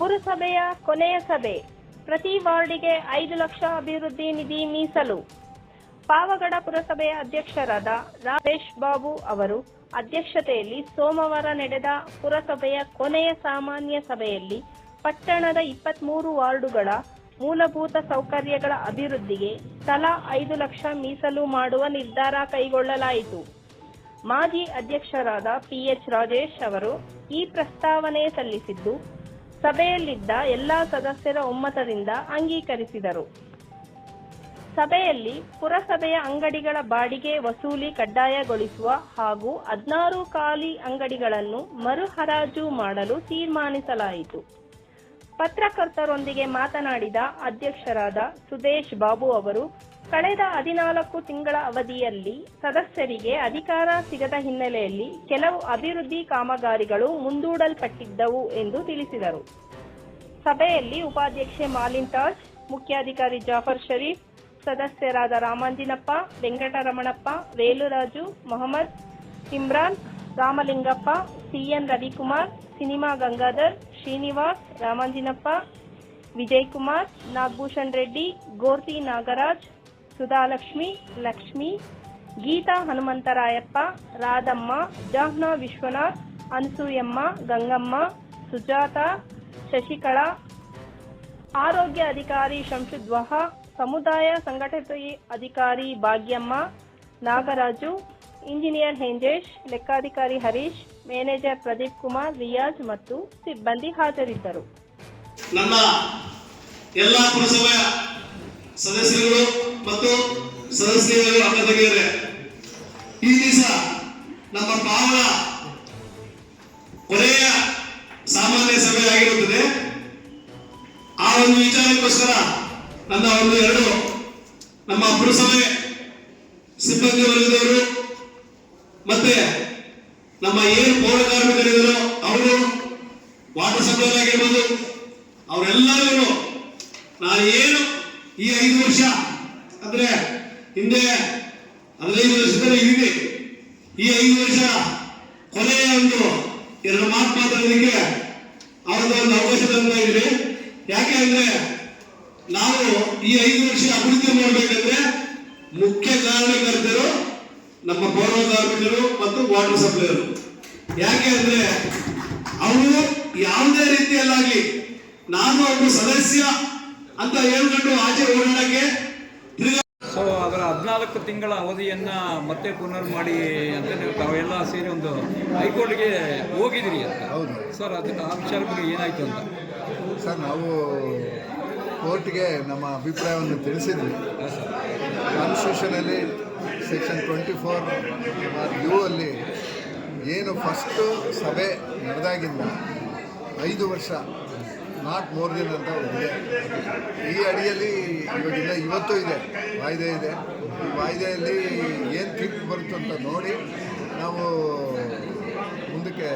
ಪುರಸಭೆಯ ಕೊನೆಯ ಸಭೆ. ಪ್ರತಿ ವಾರ್ಡಿಗೆ 5 ಲಕ್ಷ ಅಭಿವೃದ್ಧಿ ನಿಧಿ ಮೀಸಲು. ಪಾವಗಡ ಪುರಸಭೆಯ ಅಧ್ಯಕ್ಷರಾದ ರಾಜೇಶ್ ಬಾಬು ಅವರು ಅಧ್ಯಕ್ಷತೆಯಲ್ಲಿ ಸೋಮವಾರ ನಡೆದ ಪುರಸಭೆಯ ಕೊನೆಯ ಸಾಮಾನ್ಯ ಸಭೆಯಲ್ಲಿ ಪಟ್ಟಣದ 23 ವಾರ್ಡುಗಳ ಮೂಲಭೂತ ಸೌಕರ್ಯಗಳ ಅಭಿವೃದ್ಧಿಗೆ ತಲಾ 5 ಲಕ್ಷ ಮೀಸಲು ಮಾಡುವ ನಿರ್ಧಾರ ಕೈಗೊಳ್ಳಲಾಯಿತು. ಮಾಜಿ ಅಧ್ಯಕ್ಷರಾದ PH ರಾಜೇಶ್ ಅವರು ಈ ಪ್ರಸ್ತಾವನೆ ಸಲ್ಲಿಸಿದ್ದು, ಸಭೆಯಲ್ಲಿದ್ದ ಎಲ್ಲಾ ಸದಸ್ಯರ ಒಮ್ಮತದಿಂದ ಅಂಗೀಕರಿಸಿದರು. ಸಭೆಯಲ್ಲಿ ಪುರಸಭೆಯ ಅಂಗಡಿಗಳ ಬಾಡಿಗೆ ವಸೂಲಿ ಕಡ್ಡಾಯಗೊಳಿಸುವ ಹಾಗೂ 16 ಖಾಲಿ ಅಂಗಡಿಗಳನ್ನು ಮರು ಹರಾಜು ಮಾಡಲು ತೀರ್ಮಾನಿಸಲಾಯಿತು. ಪತ್ರಕರ್ತರೊಂದಿಗೆ ಮಾತನಾಡಿದ ಅಧ್ಯಕ್ಷರಾದ ಸುದೇಶ್ ಬಾಬು ಅವರು, ಕಳೆದ 14 ತಿಂಗಳ ಅವಧಿಯಲ್ಲಿ ಸದಸ್ಯರಿಗೆ ಅಧಿಕಾರ ಸಿಗದ ಹಿನ್ನೆಲೆಯಲ್ಲಿ ಕೆಲವು ಅಭಿವೃದ್ಧಿ ಕಾಮಗಾರಿಗಳು ಮುಂದೂಡಲ್ಪಟ್ಟಿದ್ದವು ಎಂದು ತಿಳಿಸಿದರು. ಸಭೆಯಲ್ಲಿ ಉಪಾಧ್ಯಕ್ಷೆ ಮಾಲಿನ್ ತಾಜ್, ಮುಖ್ಯಾಧಿಕಾರಿ ಜಾಫರ್ ಶರೀಫ್, ಸದಸ್ಯರಾದ ರಾಮಾಂಜಿನಪ್ಪ, ವೆಂಕಟರಮಣಪ್ಪ, ವೇಲುರಾಜು, ಮೊಹಮ್ಮದ್ ಇಮ್ರಾನ್, ರಾಮಲಿಂಗಪ್ಪ, CN ರವಿಕುಮಾರ್, ಸಿನಿಮಾ ಗಂಗಾಧರ್, ಶ್ರೀನಿವಾಸ್, ರಾಮಾಂಜಿನಪ್ಪ, ವಿಜಯ್ ಕುಮಾರ್, ನಾಗಭೂಷಣ್ ರೆಡ್ಡಿ, ಗೋರ್ತಿ ನಾಗರಾಜ್, ಸುಧಾಲಕ್ಷ್ಮಿ, ಲಕ್ಷ್ಮಿ, ಗೀತಾ ಹನುಮಂತರಾಯಪ್ಪ, ರಾಧಮ್ಮ, ಜಾಹ್ನಾ ವಿಶ್ವನಾಥ್, ಅನಸೂಯಮ್ಮ, ಗಂಗಮ್ಮ, ಸುಜಾತ, ಶಶಿಕಲಾ, ಆರೋಗ್ಯ ಅಧಿಕಾರಿ ಶಂಶುದ್ವಹ, ಸಮುದಾಯ ಸಂಘಟನೆ ಅಧಿಕಾರಿ ಭಾಗ್ಯಮ್ಮ, ನಾಗರಾಜು, ಇಂಜಿನಿಯರ್ ಹೆಂಜೇಶ್, ಲೆಕ್ಕಾಧಿಕಾರಿ ಹರೀಶ್, ಮ್ಯಾನೇಜರ್ ಪ್ರದೀಪ್ ಕುಮಾರ್, ರಿಯಾಜ್ ಮತ್ತು ಸಿಬ್ಬಂದಿ ಹಾಜರಿದ್ದರು. ನಮ್ಮ ಎಲ್ಲ ಪುರಸಭೆಯ ಸದಸ್ಯರು ಮತ್ತು ಸದಸ್ಯರು ಅಕ್ಕದಗಿಯರೇ, ಈ ದಿವಸ ನಮ್ಮ ಪಾವನ ಕೊನೆಯ ಸಾಮಾನ್ಯ ಸಭೆ ಆಗಿರುತ್ತದೆ. ಆ ಒಂದು ವಿಚಾರಕ್ಕೋಸ್ಕರ ನನ್ನ ಎರಡು ನಮ್ಮ ಪುರಸಭೆ ಸಿಬ್ಬಂದಿ ವರ್ಗದವರು ಮತ್ತೆ ನಮ್ಮ ಏನು ಪೌರ ಕಾರ್ಮಿಕರಿದ್ದರು ಅವರು, ವಾಟರ್ ಸಪ್ಲೈ ಆಗಿರ್ಬೋದು, ಅವರೆಲ್ಲರಿಗೂ ನಾನು ಏನು ಈ 5 ವರ್ಷ ಅಂದ್ರೆ ಹಿಂದೆ 15 ವರ್ಷದಲ್ಲಿ ಇದೆ, ಈ 5 ವರ್ಷ ಕೊನೆಯ ಒಂದು 2 ಮಾತು ಮಾತಾಡೋದಕ್ಕೆ ಅವರದ್ದು ಒಂದು ಅವಕಾಶ ತಂದ ಇದ್ವಿ. ಯಾಕೆ ಅಂದ್ರೆ ನಾವು ಈ 5 ವರ್ಷ ಅಭಿವೃದ್ಧಿ ಮಾಡಬೇಕಂದ್ರೆ ಮುಖ್ಯ ಕಾರಣಕರ್ತರು ನಮ್ಮ ಪೌರ ಕಾರ್ಮಿಕರು ಮತ್ತು ವಾಟರ್ ಸಪ್ಲೈಯರು. ಯಾಕೆ ಅಂದ್ರೆ ಅವರು ಯಾವುದೇ ರೀತಿಯಲ್ಲಾಗಲಿ ನಾನು ಒಬ್ಬ ಸದಸ್ಯ ಅಂತ ಹೇಳ್ಕೊಂಡು ಆಚೆ ಓಡಾಡಕ್ಕೆ ಅದರ 14 ತಿಂಗಳ ಅವಧಿಯನ್ನ ಮತ್ತೆ ಪುನರ್ ಮಾಡಿ ಅಂತ ತಾವೆಲ್ಲ ಸೇರಿ ಒಂದು ಹೈಕೋರ್ಟ್ಗೆ ಹೋಗಿದ್ದೀರಿ ಅಂತ. ಹೌದು ಸರ್, ಅದಕ್ಕೆ ಆ ವಿಚಾರ ಬಗ್ಗೆ ಏನಾಯ್ತು ಅಂತ ಸರ್, ನಾವು ಕೋರ್ಟ್ಗೆ ನಮ್ಮ ಅಭಿಪ್ರಾಯವನ್ನು ತಿಳಿಸಿದ್ವಿ. ಕಾನ್ಸ್ಟಿಟ್ಯೂಷನಲ್ಲಿ ಸೆಕ್ಷನ್ 24(u) ಅಲ್ಲಿ ಏನು ಫಸ್ಟು ಸಭೆ ನಡೆದಾಗಿಂದ 5 ವರ್ಷ ನಾಟ್ ಮೋರ್ ದೆನ್ ಅಂತ ಇದೆ. ಈ ಅಡಿಯಲ್ಲಿ ಇವತ್ತು ಇದೆ, ವಾಯ್ದೆ ಇದೆ. ಈ ವಾಯ್ದೆಯಲ್ಲಿ ಏನು ತೀರ್ಪು ಬರುತ್ತೋ ಅಂತ ನೋಡಿ ನಾವು ಮುಂದಕ್ಕೆ